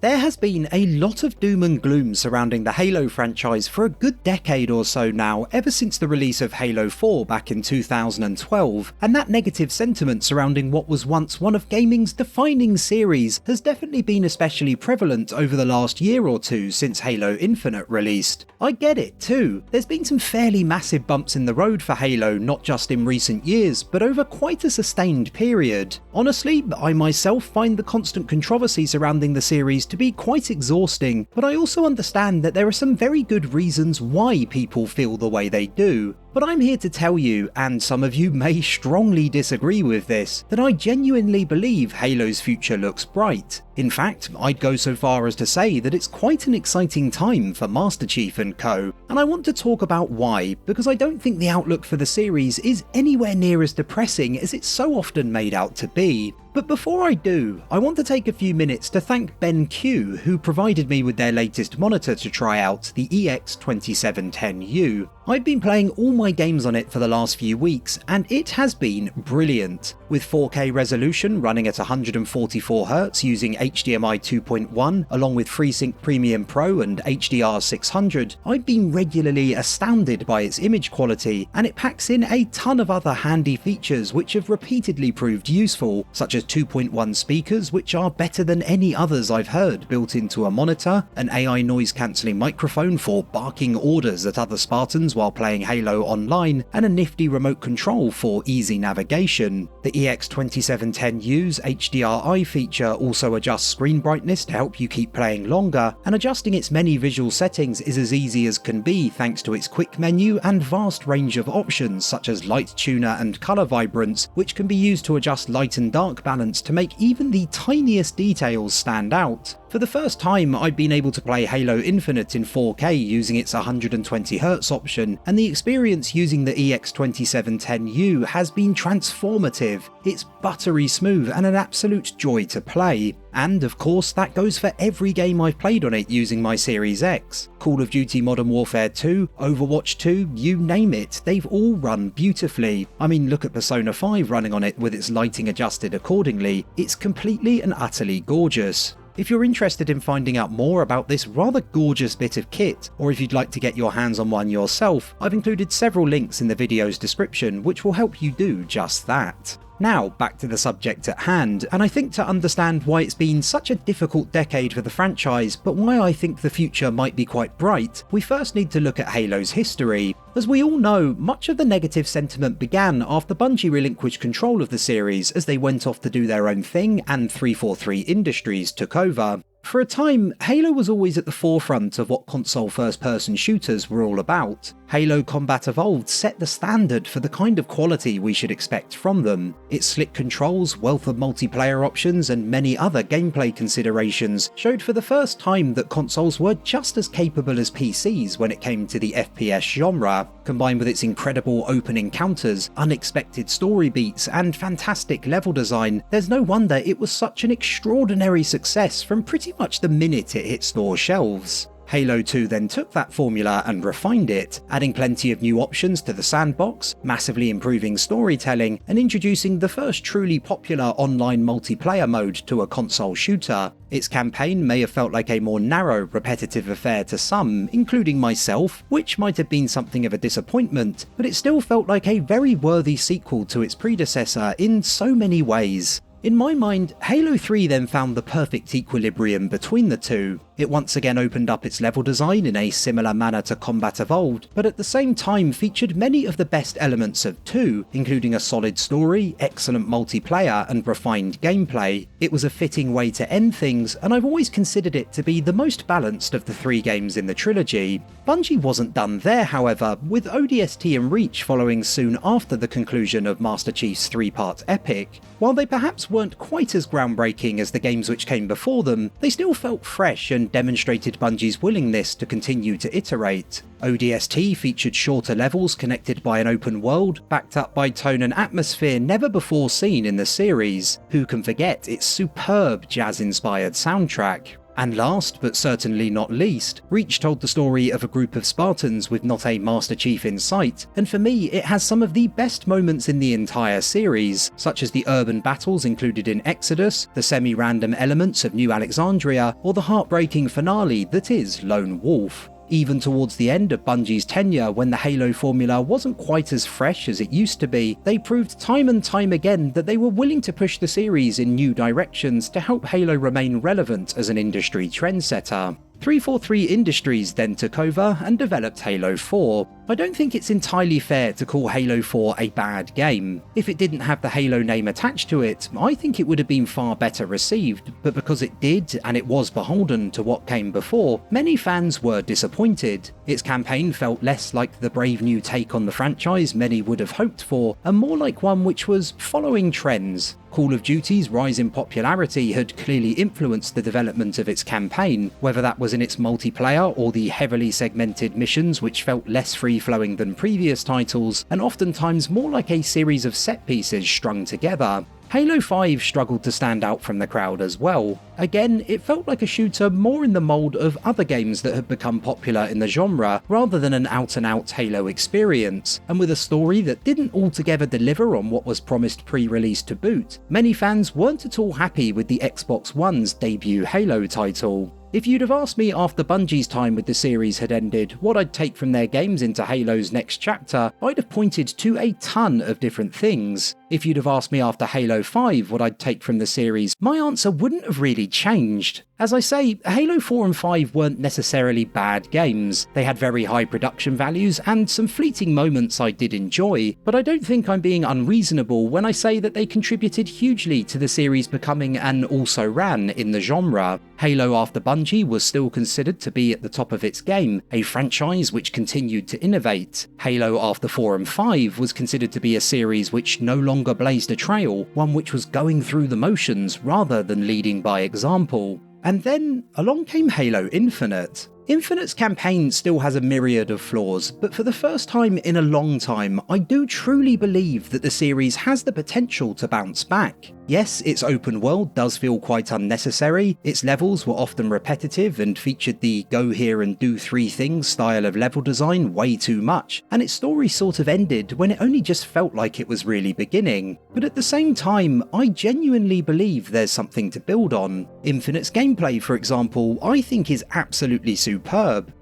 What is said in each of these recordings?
There has been a lot of doom and gloom surrounding the Halo franchise for a good decade or so now, ever since the release of Halo 4 back in 2012, and that negative sentiment surrounding what was once one of gaming's defining series has definitely been especially prevalent over the last year or two since Halo Infinite released. I get it too, there's been some fairly massive bumps in the road for Halo, not just in recent years, but over quite a sustained period. Honestly, I myself find the constant controversy surrounding the series to be quite exhausting, but I also understand that there are some very good reasons why people feel the way they do. But I'm here to tell you, and some of you may strongly disagree with this, that I genuinely believe Halo's future looks bright. In fact, I'd go so far as to say that it's quite an exciting time for Master Chief and co, and I want to talk about why, because I don't think the outlook for the series is anywhere near as depressing as it's so often made out to be. But before I do, I want to take a few minutes to thank BenQ, who provided me with their latest monitor to try out, the EX2710U. I've been playing all my games on it for the last few weeks, and it has been brilliant. With 4K resolution running at 144Hz using HDMI 2.1 along with FreeSync Premium Pro and HDR600, I've been regularly astounded by its image quality, and it packs in a ton of other handy features which have repeatedly proved useful, such as 2.1 speakers which are better than any others I've heard built into a monitor, an AI noise cancelling microphone for barking orders at other Spartans while playing Halo online, and a nifty remote control for easy navigation. The EX2710U's HDRI feature also adjusts screen brightness to help you keep playing longer, and adjusting its many visual settings is as easy as can be thanks to its quick menu and vast range of options such as light tuner and colour vibrance, which can be used to adjust light and dark balance to make even the tiniest details stand out. For the first time, I've been able to play Halo Infinite in 4K using its 120Hz option, and the experience using the EX2710U has been transformative. It's buttery smooth and an absolute joy to play. And of course, that goes for every game I've played on it using my Series X. Call of Duty Modern Warfare 2, Overwatch 2, you name it, they've all run beautifully. I mean, look at Persona 5 running on it with its lighting adjusted accordingly. It's completely and utterly gorgeous. If you're interested in finding out more about this rather gorgeous bit of kit, or if you'd like to get your hands on one yourself, I've included several links in the video's description which will help you do just that. Now, back to the subject at hand, and I think to understand why it's been such a difficult decade for the franchise, but why I think the future might be quite bright, we first need to look at Halo's history. As we all know, much of the negative sentiment began after Bungie relinquished control of the series as they went off to do their own thing and 343 Industries took over. For a time, Halo was always at the forefront of what console first-person shooters were all about. Halo Combat Evolved set the standard for the kind of quality we should expect from them. Its slick controls, wealth of multiplayer options, and many other gameplay considerations showed for the first time that consoles were just as capable as PCs when it came to the FPS genre. Combined with its incredible open encounters, unexpected story beats, and fantastic level design, there's no wonder it was such an extraordinary success from pretty much the minute it hit store shelves. Halo 2 then took that formula and refined it, adding plenty of new options to the sandbox, massively improving storytelling, and introducing the first truly popular online multiplayer mode to a console shooter. Its campaign may have felt like a more narrow, repetitive affair to some, including myself, which might have been something of a disappointment, but it still felt like a very worthy sequel to its predecessor in so many ways. In my mind, Halo 3 then found the perfect equilibrium between the two. It once again opened up its level design in a similar manner to Combat Evolved, but at the same time featured many of the best elements of 2, including a solid story, excellent multiplayer, and refined gameplay. It was a fitting way to end things, and I've always considered it to be the most balanced of the 3 games in the trilogy. Bungie wasn't done there, however, with ODST and Reach following soon after the conclusion of Master Chief's 3-part epic. While they perhaps weren't quite as groundbreaking as the games which came before them, they still felt fresh and demonstrated Bungie's willingness to continue to iterate. ODST featured shorter levels connected by an open world, backed up by tone and atmosphere never before seen in the series. Who can forget its superb jazz-inspired soundtrack? And last, but certainly not least, Reach told the story of a group of Spartans with not a Master Chief in sight, and for me it has some of the best moments in the entire series, such as the urban battles included in Exodus, the semi-random elements of New Alexandria, or the heartbreaking finale that is Lone Wolf. Even towards the end of Bungie's tenure, when the Halo formula wasn't quite as fresh as it used to be, they proved time and time again that they were willing to push the series in new directions to help Halo remain relevant as an industry trendsetter. 343 Industries then took over and developed Halo 4. I don't think it's entirely fair to call Halo 4 a bad game. If it didn't have the Halo name attached to it, I think it would have been far better received, but because it did, and it was beholden to what came before, many fans were disappointed. Its campaign felt less like the brave new take on the franchise many would have hoped for, and more like one which was following trends. Call of Duty's rise in popularity had clearly influenced the development of its campaign, whether that was in its multiplayer or the heavily segmented missions which felt less free-flowing than previous titles, and oftentimes more like a series of set pieces strung together. Halo 5 struggled to stand out from the crowd as well. Again, it felt like a shooter more in the mould of other games that had become popular in the genre, rather than an out-and-out Halo experience, and with a story that didn't altogether deliver on what was promised pre-release to boot. Many fans weren't at all happy with the Xbox One's debut Halo title. If you'd have asked me after Bungie's time with the series had ended what I'd take from their games into Halo's next chapter, I'd have pointed to a ton of different things. If you'd have asked me after Halo 5 what I'd take from the series, my answer wouldn't have really changed. As I say, Halo 4 and 5 weren't necessarily bad games. They had very high production values and some fleeting moments I did enjoy, but I don't think I'm being unreasonable when I say that they contributed hugely to the series becoming an also-ran in the genre. Halo after Bungie was still considered to be at the top of its game, a franchise which continued to innovate. Halo after 4 and 5 was considered to be a series which no longer blazed a trail, one which was going through the motions rather than leading by example. And then along came Halo Infinite. Infinite's campaign still has a myriad of flaws, but for the first time in a long time, I do truly believe that the series has the potential to bounce back. Yes, its open world does feel quite unnecessary, its levels were often repetitive and featured the go here and do 3 things style of level design way too much, and its story sort of ended when it only just felt like it was really beginning. But at the same time, I genuinely believe there's something to build on. Infinite's gameplay, for example, I think is absolutely superb.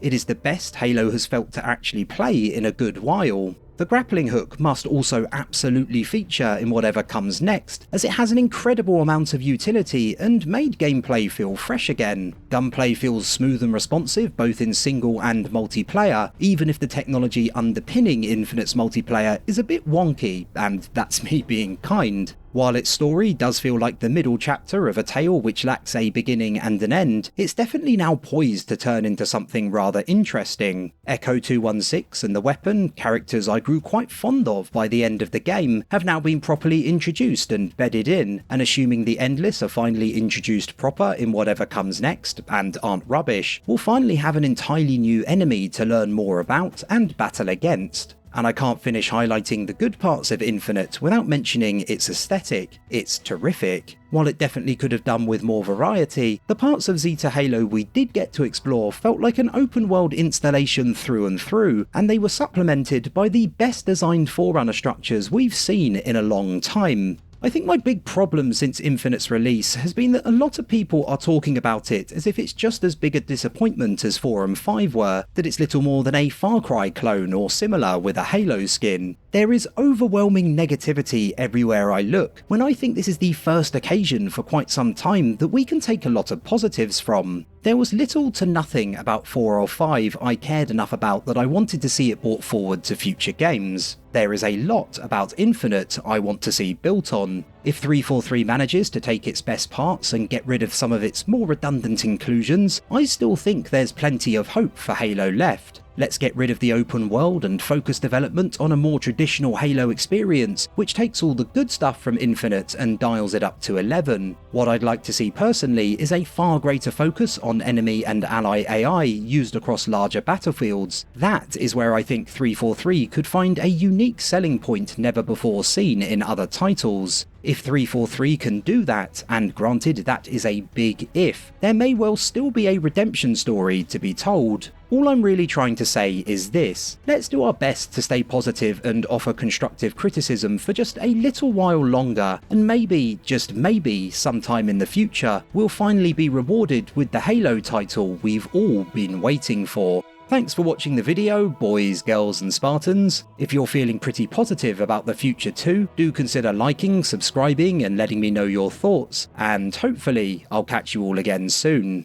It is the best Halo has felt to actually play in a good while. The grappling hook must also absolutely feature in whatever comes next, as it has an incredible amount of utility and made gameplay feel fresh again. Gunplay feels smooth and responsive both in single and multiplayer, even if the technology underpinning Infinite's multiplayer is a bit wonky, and that's me being kind. While its story does feel like the middle chapter of a tale which lacks a beginning and an end, it's definitely now poised to turn into something rather interesting. Echo 216 and the weapon, characters I grew quite fond of by the end of the game, have now been properly introduced and bedded in, and assuming the Endless are finally introduced proper in whatever comes next, and aren't rubbish, we'll finally have an entirely new enemy to learn more about and battle against. And I can't finish highlighting the good parts of Infinite without mentioning its aesthetic. It's terrific. While it definitely could have done with more variety, the parts of Zeta Halo we did get to explore felt like an open world installation through and through, and they were supplemented by the best designed Forerunner structures we've seen in a long time. I think my big problem since Infinite's release has been that a lot of people are talking about it as if it's just as big a disappointment as 4 and 5 were, that it's little more than a Far Cry clone or similar with a Halo skin. There is overwhelming negativity everywhere I look, when I think this is the first occasion for quite some time that we can take a lot of positives from. There was little to nothing about 4 or 5 I cared enough about that I wanted to see it brought forward to future games. There is a lot about Infinite I want to see built on. If 343 manages to take its best parts and get rid of some of its more redundant inclusions, I still think there's plenty of hope for Halo left. Let's get rid of the open world and focus development on a more traditional Halo experience, which takes all the good stuff from Infinite and dials it up to 11. What I'd like to see personally is a far greater focus on enemy and ally AI used across larger battlefields. That is where I think 343 could find a unique selling point never before seen in other titles. If 343 can do that, and granted that is a big if, there may well still be a redemption story to be told. All I'm really trying to say is this: let's do our best to stay positive and offer constructive criticism for just a little while longer, and maybe, just maybe, sometime in the future, we'll finally be rewarded with the Halo title we've all been waiting for. Thanks for watching the video, boys, girls and Spartans. If you're feeling pretty positive about the future too, do consider liking, subscribing and letting me know your thoughts, and hopefully I'll catch you all again soon.